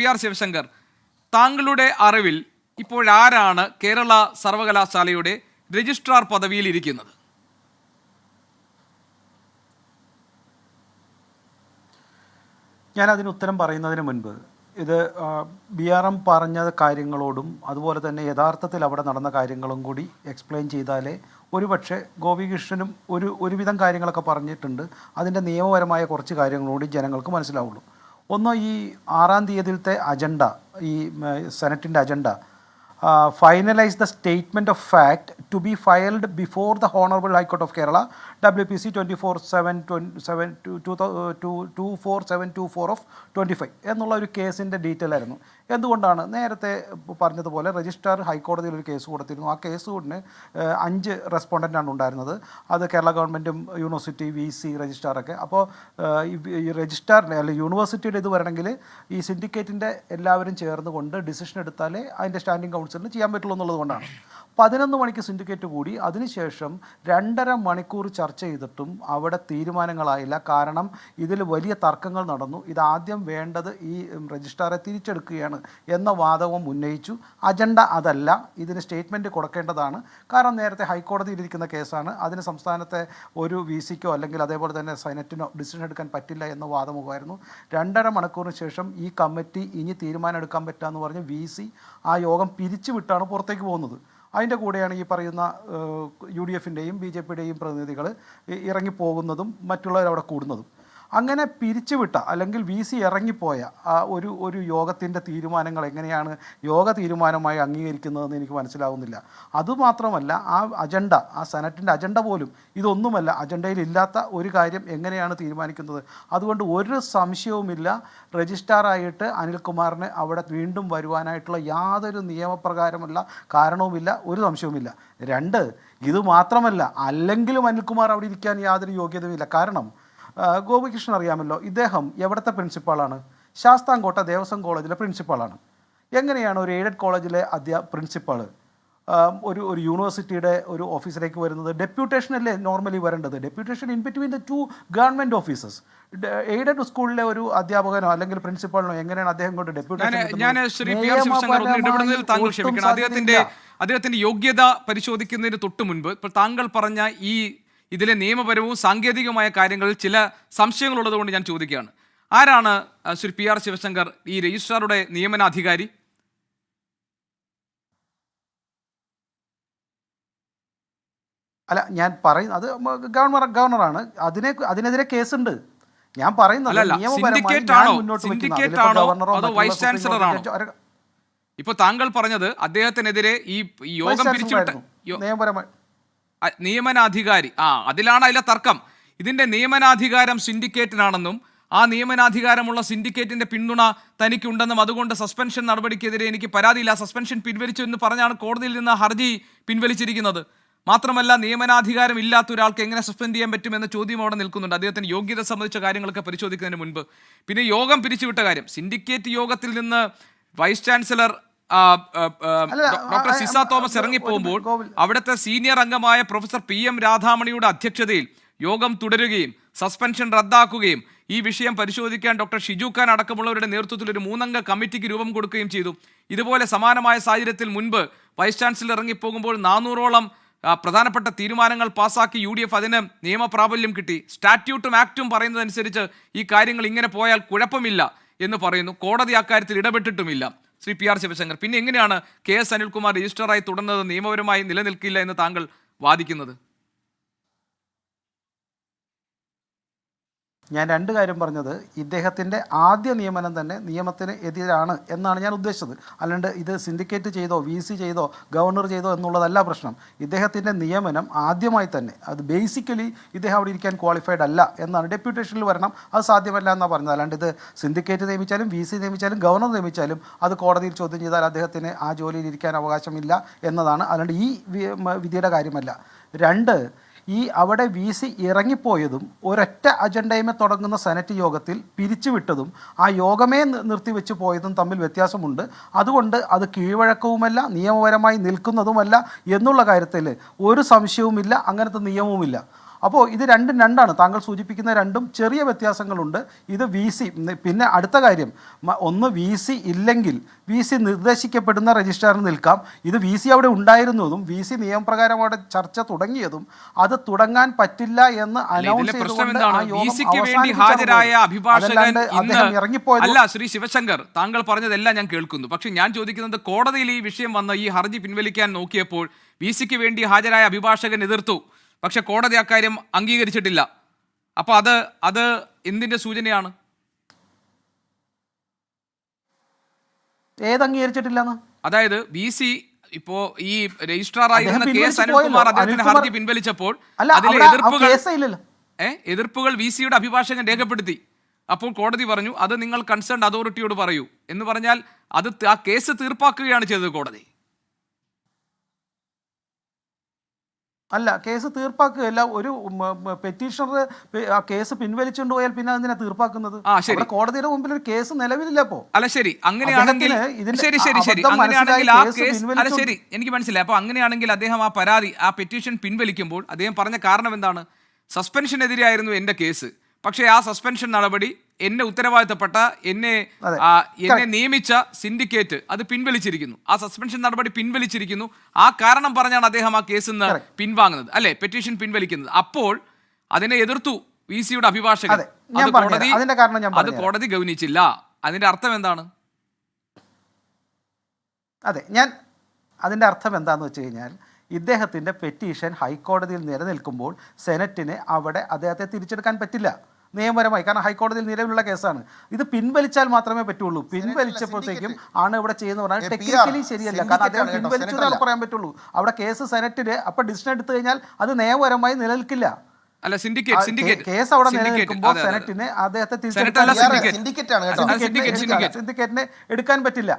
PR. Sivasankar, താങ്കളുടെ അറിവിൽ ഇപ്പോഴാരാണ് കേരള സർവകലാശാലയുടെ രജിസ്ട്രാർ പദവിയിൽ ഇരിക്കുന്നത്? ഞാനതിന് ഉത്തരം പറയുന്നതിന് മുൻപ് ഇത് BRM പറഞ്ഞ കാര്യങ്ങളോടും അതുപോലെ തന്നെ യഥാർത്ഥത്തിൽ അവിടെ നടന്ന കാര്യങ്ങളും കൂടി എക്സ്പ്ലെയിൻ ചെയ്താലേ ഒരുപക്ഷെ ഗോപികൃഷ്ണനും ഒരുവിധം കാര്യങ്ങളൊക്കെ പറഞ്ഞിട്ടുണ്ട്. അതിൻ്റെ നിയമപരമായ കുറച്ച് കാര്യങ്ങളോട് ജനങ്ങൾക്ക് മനസ്സിലാവുള്ളൂ. ഒന്ന്, ഈ 6-ാം തീയതിയിലത്തെ അജണ്ട, ഈ സെനറ്റിൻ്റെ agenda, finalize the statement of fact to be filed before the Honorable High Court of Kerala, WPC 24724 of 25 എന്നുള്ള ഒരു കേസിൻ്റെ ഡീറ്റെയിൽ ആയിരുന്നു. എന്തുകൊണ്ടാണ് നേരത്തെ പറഞ്ഞതുപോലെ രജിസ്ട്രാർ ഹൈക്കോടതിയിൽ ഒരു കേസ് കൊടുത്തിരുന്നു. ആ കേസ് കൊണ്ടിന് 5 റെസ്പോണ്ടൻ്റാണ് ഉണ്ടായിരുന്നത്. അത് കേരള ഗവൺമെൻറ്റും യൂണിവേഴ്സിറ്റി VC രജിസ്ട്രാറൊക്കെ. അപ്പോൾ ഈ രജിസ്ട്രാറിൻ്റെ അല്ലെങ്കിൽ യൂണിവേഴ്സിറ്റിയുടെ ഇത് വരണമെങ്കിൽ ഈ സിൻഡിക്കേറ്റിൻ്റെ എല്ലാവരും ചേർന്നുകൊണ്ട് ഡിസിഷൻ എടുത്താലേ അതിൻ്റെ സ്റ്റാൻഡിംഗ് കൗൺസിലിന് ചെയ്യാൻ പറ്റുള്ളൂ എന്നുള്ളത് കൊണ്ടാണ് 11 മണിക്ക് സിൻഡിക്കേറ്റ് കൂടി. അതിനുശേഷം 2.5 മണിക്കൂർ ചർച്ച ചെയ്തിട്ടും അവിടെ തീരുമാനങ്ങളായില്ല. കാരണം ഇതിൽ വലിയ തർക്കങ്ങൾ നടന്നു. ഇതാദ്യം വേണ്ടത് ഈ രജിസ്ട്രാറെ തിരിച്ചെടുക്കുകയാണ് എന്ന വാദവും ഉന്നയിച്ചു. അജണ്ട അതല്ല, ഇതിന് സ്റ്റേറ്റ്മെൻറ്റ് കൊടുക്കേണ്ടതാണ്. കാരണം നേരത്തെ ഹൈക്കോടതിയിലിരിക്കുന്ന കേസാണ്. അതിന് സംസ്ഥാനത്തെ ഒരു VCക്കോ അല്ലെങ്കിൽ അതേപോലെ തന്നെ സെനറ്റിനോ ഡിസിഷൻ എടുക്കാൻ പറ്റില്ല എന്ന വാദമുഖമായിരുന്നു. 2.5 മണിക്കൂറിന് ശേഷം ഈ കമ്മിറ്റി ഇനി തീരുമാനം എടുക്കാൻ പറ്റാമെന്ന് പറഞ്ഞ് VC ആ യോഗം പിരിച്ചുവിട്ടാണ് പുറത്തേക്ക് പോകുന്നത്. അതിൻ്റെ കൂടെയാണ് ഈ പറയുന്ന UDFൻ്റെയും BJPയുടെയും പ്രതിനിധികൾ ഇറങ്ങിപ്പോകുന്നതും മറ്റുള്ളവരവിടെ കൂടുന്നതും. അങ്ങനെ പിരിച്ചുവിട്ട അല്ലെങ്കിൽ VC ഇറങ്ങിപ്പോയ ആ ഒരു യോഗത്തിൻ്റെ തീരുമാനങ്ങൾ എങ്ങനെയാണ് യോഗ തീരുമാനമായി അംഗീകരിക്കുന്നതെന്ന് എനിക്ക് മനസ്സിലാവുന്നില്ല. അതുമാത്രമല്ല, ആ അജണ്ട, ആ സെനറ്റിൻ്റെ അജണ്ട പോലും ഇതൊന്നുമല്ല. അജണ്ടയിൽ ഇല്ലാത്ത ഒരു കാര്യം എങ്ങനെയാണ് തീരുമാനിക്കുന്നത്? അതുകൊണ്ട് ഒരു സംശയവുമില്ല, രജിസ്ട്രാറായിട്ട് അനിൽകുമാറിന് അവിടെ വീണ്ടും വരുവാനായിട്ടുള്ള യാതൊരു നിയമപ്രകാരമുള്ള കാരണവുമില്ല, ഒരു സംശയവുമില്ല. 2, ഇത് മാത്രമല്ല, അല്ലെങ്കിലും അനിൽകുമാർ അവിടെ ഇരിക്കാൻ യാതൊരു യോഗ്യതയുമില്ല. കാരണം ഗോപികൃഷ്ണൻ അറിയാമല്ലോ, ഇദ്ദേഹം എവിടുത്തെ പ്രിൻസിപ്പാളാണ്? ശാസ്താംകോട്ട ദേവസ്വം കോളേജിലെ പ്രിൻസിപ്പാളാണ്. എങ്ങനെയാണ് ഒരു എയ്ഡഡ് കോളേജിലെ പ്രിൻസിപ്പാൾ ഒരു യൂണിവേഴ്സിറ്റിയുടെ ഒരു ഓഫീസിലേക്ക് വരുന്നത്? ഡെപ്യൂട്ടേഷനല്ലേ നോർമലി വരേണ്ടത്? Deputation in between the 2 government offices. Aided സ്കൂളിലെ ഒരു അധ്യാപകനോ അല്ലെങ്കിൽ പ്രിൻസിപ്പാളിനോ എങ്ങനെയാണ് അദ്ദേഹം കൊണ്ട് ഡെപ്യൂട്ടേഷൻ? അദ്ദേഹത്തിന്റെ യോഗ്യത പരിശോധിക്കുന്നതിന് തൊട്ട് മുൻപ് ഇപ്പോൾ താങ്കൾ പറഞ്ഞ ഇതിലെ നിയമപരവും സാങ്കേതികവുമായ കാര്യങ്ങളിൽ ചില സംശയങ്ങളുള്ളതുകൊണ്ട് ഞാൻ ചോദിക്കുകയാണ്. ആരാണ് ശ്രീ പി.ആർ. ശിവശങ്കർ ഈ രജിസ്ട്രാറുടെ നിയമനാധികാരി? അല്ല, ഞാൻ പറയുന്നത് അത് ഗവർണറാണ്. അതിനെതിരെ കേസുണ്ട്. ഞാൻ പറയുന്നത് ഇപ്പൊ താങ്കൾ പറഞ്ഞത് അദ്ദേഹത്തിനെതിരെ ഈ യോഗം പിരിച്ചുവിട്ട നിയമപരമായി നിയമനാധികാരി, അതിലാണ് അതിലെ തർക്കം. ഇതിന്റെ നിയമനാധികാരം സിൻഡിക്കേറ്റിനാണെന്നും ആ നിയമനാധികാരമുള്ള സിൻഡിക്കേറ്റിന്റെ പിന്തുണ തനിക്കുണ്ടെന്നും അതുകൊണ്ട് സസ്പെൻഷൻ നടപടിക്കെതിരെ എനിക്ക് പരാതിയില്ല, സസ്പെൻഷൻ പിൻവലിച്ചു എന്ന് പറഞ്ഞാണ് കോടതിയിൽ നിന്ന് ഹർജി പിൻവലിച്ചിരിക്കുന്നത്. മാത്രമല്ല, നിയമനാധികാരം ഇല്ലാത്ത ഒരാൾക്ക് എങ്ങനെ സസ്പെൻഡ് ചെയ്യാൻ പറ്റുമെന്ന ചോദ്യം അവിടെ നിൽക്കുന്നുണ്ട്. അദ്ദേഹത്തിന് യോഗ്യത സംബന്ധിച്ച കാര്യങ്ങളൊക്കെ പരിശോധിക്കുന്നതിന് മുൻപ്. പിന്നെ യോഗം പിരിച്ചുവിട്ട കാര്യം, സിൻഡിക്കേറ്റ് യോഗത്തിൽ നിന്ന് vice chancellor doctor Ciza Thomas ഇറങ്ങിപ്പോകുമ്പോൾ അവിടുത്തെ സീനിയർ അംഗമായ പ്രൊഫസർ PM രാധാമണിയുടെ അധ്യക്ഷതയിൽ യോഗം തുടരുകയും സസ്പെൻഷൻ റദ്ദാക്കുകയും ഈ വിഷയം പരിശോധിക്കാൻ ഡോക്ടർ ഷിജു ഖാൻ അടക്കമുള്ളവരുടെ നേതൃത്വത്തിൽ ഒരു 3-അംഗ കമ്മിറ്റിക്ക് രൂപം കൊടുക്കുകയും ചെയ്തു. ഇതുപോലെ സമാനമായ സാഹചര്യത്തിൽ മുൻപ് വൈസ് ചാൻസലർ ഇറങ്ങിപ്പോകുമ്പോൾ 400ഓളം പ്രധാനപ്പെട്ട തീരുമാനങ്ങൾ പാസാക്കി UDF അതിന് നിയമപ്രാബല്യം കിട്ടി. സ്റ്റാറ്റ്യൂട്ടും ആക്റ്റും പറയുന്നതനുസരിച്ച് ഈ കാര്യങ്ങൾ ഇങ്ങനെ പോയാൽ കുഴപ്പമില്ല എന്ന് പറയുന്നു. കോടതി അക്കാര്യത്തിൽ ഇടപെട്ടിട്ടുമില്ല. ശ്രീ പി.ആർ. ശിവശങ്കർ, പിന്നെ എങ്ങനെയാണ് KS അനിൽകുമാർ രജിസ്ട്രാറായി തുടർന്നത് നിയമപരമായി നിലനിൽക്കില്ല എന്ന് താങ്കൾ വാദിക്കുന്നത്? ഞാൻ 2 കാര്യം പറഞ്ഞത്, ഇദ്ദേഹത്തിൻ്റെ ആദ്യ നിയമനം തന്നെ നിയമത്തിന് എതിരാണ് എന്നാണ് ഞാൻ ഉദ്ദേശിച്ചത്. അല്ലാണ്ട് ഇത് സിൻഡിക്കേറ്റ് ചെയ്തോ VC ചെയ്തോ ഗവർണർ ചെയ്തോ എന്നുള്ളതല്ല പ്രശ്നം. ഇദ്ദേഹത്തിൻ്റെ നിയമനം ആദ്യമായി തന്നെ അത് ബേസിക്കലി ഇദ്ദേഹം അവിടെ ഇരിക്കാൻ ക്വാളിഫൈഡ് അല്ല എന്നാണ്. ഡെപ്യൂട്ടേഷനിൽ വരണം, അത് സാധ്യമല്ല എന്നാണ് പറഞ്ഞത്. അല്ലാണ്ട് ഇത് സിൻഡിക്കേറ്റ് നിയമിച്ചാലും VC നിയമിച്ചാലും ഗവർണർ നിയമിച്ചാലും അത് കോടതിയിൽ ചോദ്യം ചെയ്താൽ അദ്ദേഹത്തിന് ആ ജോലിയിൽ ഇരിക്കാൻ അവകാശമില്ല എന്നതാണ്. അല്ലാണ്ട് ഈ വിധിയുടെ കാര്യമല്ല. 2, അവിടെ VC ഇറങ്ങിപ്പോയതും ഒരൊറ്റ അജണ്ടയുമേ തുടങ്ങുന്ന സെനറ്റ് യോഗത്തിൽ പിരിച്ചുവിട്ടതും ആ യോഗമേ നിർത്തിവെച്ച് പോയതും തമ്മിൽ വ്യത്യാസമുണ്ട്. അതുകൊണ്ട് അത് കീഴ്വഴക്കവുമല്ല, നിയമപരമായി നിൽക്കുന്നതുമല്ല എന്നുള്ള കാര്യത്തിൽ ഒരു സംശയവുമില്ല, അങ്ങനത്തെ നിയമവുമില്ല. അപ്പോൾ ഇത് രണ്ടും രണ്ടാണ്, താങ്കൾ സൂചിപ്പിക്കുന്ന രണ്ടും ചെറിയ വ്യത്യാസങ്ങളുണ്ട്. ഇത് വി സി, പിന്നെ അടുത്ത കാര്യം, ഒന്ന് വി സി ഇല്ലെങ്കിൽ വി സി നിർദ്ദേശിക്കപ്പെടുന്ന രജിസ്ട്രാറിന് നിൽക്കാം. ഇത് വി സി അവിടെ ഉണ്ടായിരുന്നതും വി സി നിയമപ്രകാരം അവിടെ ചർച്ച തുടങ്ങിയതും അത് തുടങ്ങാൻ പറ്റില്ല എന്ന് അനൗൺസ് ചെയ്തുകൊണ്ട് ആ യോഗം ഇറങ്ങിപ്പോയത്. അല്ല ശ്രീ ശിവശങ്കർ, താങ്കൾ പറഞ്ഞതെല്ലാം ഞാൻ കേൾക്കുന്നു. പക്ഷെ ഞാൻ ചോദിക്കുന്നത്, കോടതിയിൽ ഈ വിഷയം വന്ന ഈ ഹർജി പിൻവലിക്കാൻ നോക്കിയപ്പോൾ വി സിക്ക് വേണ്ടി ഹാജരായ അഭിഭാഷകൻ എതിർത്തു. പക്ഷെ കോടതി അക്കാര്യം അംഗീകരിച്ചിട്ടില്ല. അപ്പൊ അത് എന്തിന്റെ സൂചനയാണ്? ഏത് അംഗീകരിച്ചിട്ടില്ലെന്ന്? അതായത് വി സി ഇപ്പോ ഈ രജിസ്ട്രാർ ആയിരുന്ന കെ എസ് അനിൽകുമാർ അദ്ദേഹത്തിന്റെ ഹർജി പിൻവലിച്ചപ്പോൾ അതിലെ എതിർപ്പുകൾ വി സിയുടെ അഭിഭാഷകൻ രേഖപ്പെടുത്തി. അപ്പോൾ കോടതി പറഞ്ഞു അത് നിങ്ങൾ കൺസേൺ അതോറിറ്റിയോട് പറയൂ എന്ന് പറഞ്ഞാൽ അത് ആ കേസ് തീർപ്പാക്കുകയാണ് ചെയ്തത് കോടതി. അല്ല, കേസ് തീർപ്പാക്കുകയല്ല. ഒരു പെറ്റീഷണർ ആ കേസ് പിൻവലിച്ചുകൊണ്ട് പോയാൽ പിന്നെ അതിനെ തീർപ്പാക്കുന്നത്? കോടതിയുടെ മുമ്പിൽ ഒരു കേസ് നിലവിലില്ല. അപ്പോ അല്ല ശരി, അങ്ങനെയാണെങ്കിൽ ശരി, എനിക്ക് മനസ്സിലായി. അപ്പൊ അങ്ങനെയാണെങ്കിൽ അദ്ദേഹം ആ പരാതി, ആ പെറ്റീഷൻ പിൻവലിക്കുമ്പോൾ അദ്ദേഹം പറഞ്ഞ കാരണം എന്താണ്? സസ്പെൻഷനെതിരെയായിരുന്നു എന്റെ കേസ്, പക്ഷേ ആ സസ്പെൻഷൻ നടപടി എന്നെ ഉത്തരവാദിത്തപ്പെട്ട എന്നെ നിയമിച്ച സിൻഡിക്കേറ്റ് അത് പിൻവലിച്ചിരിക്കുന്നു, ആ സസ്പെൻഷൻ നടപടി പിൻവലിച്ചിരിക്കുന്നു. ആ കാരണം പറഞ്ഞാണ് അദ്ദേഹം ആ കേസിൽ നിന്ന് പിൻവാങ്ങുന്നത്, അല്ലെ, പെറ്റീഷൻ പിൻവലിക്കുന്നത്. അപ്പോൾ അതിനെ എതിർത്തു വി സിയുടെ അഭിഭാഷകൻ. അത് കോടതി ഗൗനിച്ചില്ല. അതിന്റെ അർത്ഥം എന്താണ്? അതെ, അതിന്റെ അർത്ഥം എന്താന്ന് വെച്ച് കഴിഞ്ഞാൽ, ഇദ്ദേഹത്തിൻ്റെ പെറ്റീഷൻ ഹൈക്കോടതിയിൽ നിലനിൽക്കുമ്പോൾ സെനറ്റിന് അവിടെ അദ്ദേഹത്തെ തിരിച്ചെടുക്കാൻ പറ്റില്ല നിയമപരമായി. കാരണം ഹൈക്കോടതിയിൽ നിലവിലുള്ള കേസാണ്. ഇത് പിൻവലിച്ചാൽ മാത്രമേ പറ്റുള്ളൂ. പിൻവലിച്ചപ്പോഴത്തേക്കും ആണ് ഇവിടെ ചെയ്യുന്നത് പറഞ്ഞാൽ ടെക്നിക്കലി ശരിയല്ല. കാരണം അദ്ദേഹം പിൻവലിച്ചതാണ് പറയാൻ പറ്റുള്ളൂ. അവിടെ കേസ് സെനറ്റിന് അപ്പോൾ ഡിസിഷൻ എടുത്തു കഴിഞ്ഞാൽ അത് നിയമപരമായി നിലനിൽക്കില്ല. അല്ല, സിൻഡിക്കേറ്റ് കേസ് അവിടെ നിലനിൽക്കുമ്പോൾ സെനറ്റിന് അദ്ദേഹത്തെ സിൻഡിക്കേറ്റിനെ എടുക്കാൻ പറ്റില്ല.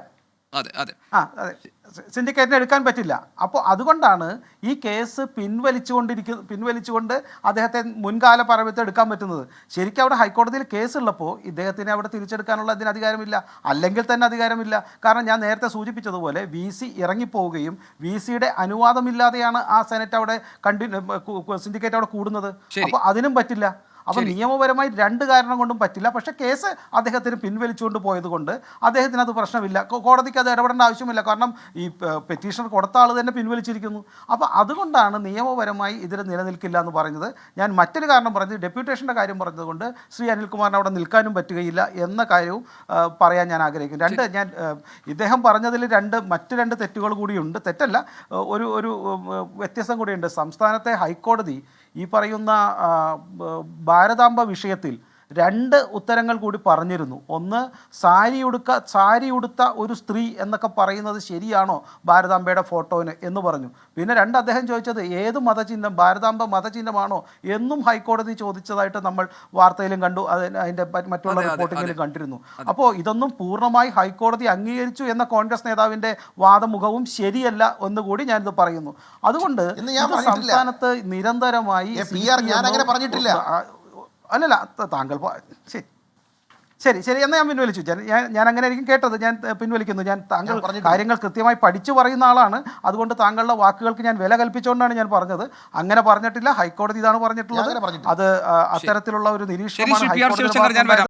സിൻഡിക്കേറ്റിനെ എടുക്കാൻ പറ്റില്ല. അപ്പോൾ അതുകൊണ്ടാണ് ഈ കേസ് പിൻവലിച്ചുകൊണ്ട് അദ്ദേഹത്തെ മുൻകാല പരമത്തെ എടുക്കാൻ പറ്റുന്നത്. ശരിക്കും അവിടെ ഹൈക്കോടതിയിൽ കേസുള്ളപ്പോൾ ഇദ്ദേഹത്തിനെ അവിടെ തിരിച്ചെടുക്കാനുള്ള അതിന് അധികാരമില്ല, അല്ലെങ്കിൽ തന്നെ അധികാരമില്ല. കാരണം ഞാൻ നേരത്തെ സൂചിപ്പിച്ചതുപോലെ വി സി ഇറങ്ങിപ്പോവുകയും വി സിയുടെ അനുവാദമില്ലാതെയാണ് ആ സെനറ്റ് അവിടെ സിൻഡിക്കേറ്റ് അവിടെ കൂടുന്നത്. അപ്പോൾ അതിനും പറ്റില്ല. അപ്പം നിയമപരമായി രണ്ട് കാരണം കൊണ്ടും പറ്റില്ല. പക്ഷേ കേസ് അദ്ദേഹത്തിന് പിൻവലിച്ചുകൊണ്ട് പോയത് കൊണ്ട് അദ്ദേഹത്തിന് അത് പ്രശ്നമില്ല. കോടതിക്ക് അത് ഇടപെടേണ്ട ആവശ്യമില്ല. കാരണം ഈ പെറ്റീഷണർ കൊടുത്ത ആൾ തന്നെ പിൻവലിച്ചിരിക്കുന്നു. അപ്പോൾ അതുകൊണ്ടാണ് നിയമപരമായി ഇതിൽ നിലനിൽക്കില്ല എന്ന് പറയുന്നത്. ഞാൻ മറ്റൊരു കാരണം പറഞ്ഞത്, ഡെപ്യൂട്ടേഷൻ്റെ കാര്യം പറഞ്ഞതുകൊണ്ട് ശ്രീ അനിൽകുമാറിന് അവിടെ നിൽക്കാനും പറ്റുകയില്ല എന്ന കാര്യവും പറയാൻ ഞാൻ ആഗ്രഹിക്കുന്നു. ഞാൻ ഇദ്ദേഹം പറഞ്ഞതിൽ മറ്റ് രണ്ട് തെറ്റുകൾ കൂടിയുണ്ട്. തെറ്റല്ല, ഒരു വ്യത്യാസം കൂടിയുണ്ട്. സംസ്ഥാനത്തെ ഹൈക്കോടതി ഈ പറയുന്ന ഭാരതാംബ വിഷയത്തിൽ രണ്ട് ഉത്തരങ്ങൾ കൂടി പറഞ്ഞിരുന്നു. ഒന്ന്, സാരി ഉടുത്ത ഒരു സ്ത്രീ എന്നൊക്കെ പറയുന്നത് ശരിയാണോ ഭാരതാംബയുടെ ഫോട്ടോന് എന്ന് പറഞ്ഞു. പിന്നെ അദ്ദേഹം ചോദിച്ചത് ഏത് മതചിഹ്നം, ഭാരതാംബ മതചിഹ്നമാണോ എന്നും ഹൈക്കോടതി ചോദിച്ചതായിട്ട് നമ്മൾ വാർത്തയിലും കണ്ടു, അതിൻ്റെ മറ്റുള്ള റിപ്പോർട്ടിങ്ങിലും കണ്ടിരുന്നു. അപ്പോൾ ഇതൊന്നും പൂർണ്ണമായി ഹൈക്കോടതി അംഗീകരിച്ചു എന്ന കോൺഗ്രസ് നേതാവിൻ്റെ വാദമുഖവും ശരിയല്ല എന്നുകൂടി ഞാനിത് പറയുന്നു. അതുകൊണ്ട് സംസ്ഥാനത്ത് നിരന്തരമായി അല്ലല്ല, താങ്കൾ ശരി എന്നാൽ ഞാൻ പിൻവലിച്ചു. ഞാൻ അങ്ങനെ ആയിരിക്കും കേട്ടത്. ഞാൻ പിൻവലിക്കുന്നു. താങ്കൾ കാര്യങ്ങൾ കൃത്യമായി പഠിച്ചു പറയുന്ന ആളാണ്. അതുകൊണ്ട് താങ്കളുടെ വാക്കുകൾക്ക് ഞാൻ വില കൽപ്പിച്ചുകൊണ്ടാണ് ഞാൻ പറഞ്ഞത്. അങ്ങനെ പറഞ്ഞിട്ടില്ല, ഹൈക്കോടതി ഇതാണ് പറഞ്ഞിട്ടുള്ളത്. അത് അത്തരത്തിലുള്ള ഒരു നിരീക്ഷണമാണ് ഹൈക്കോടതി.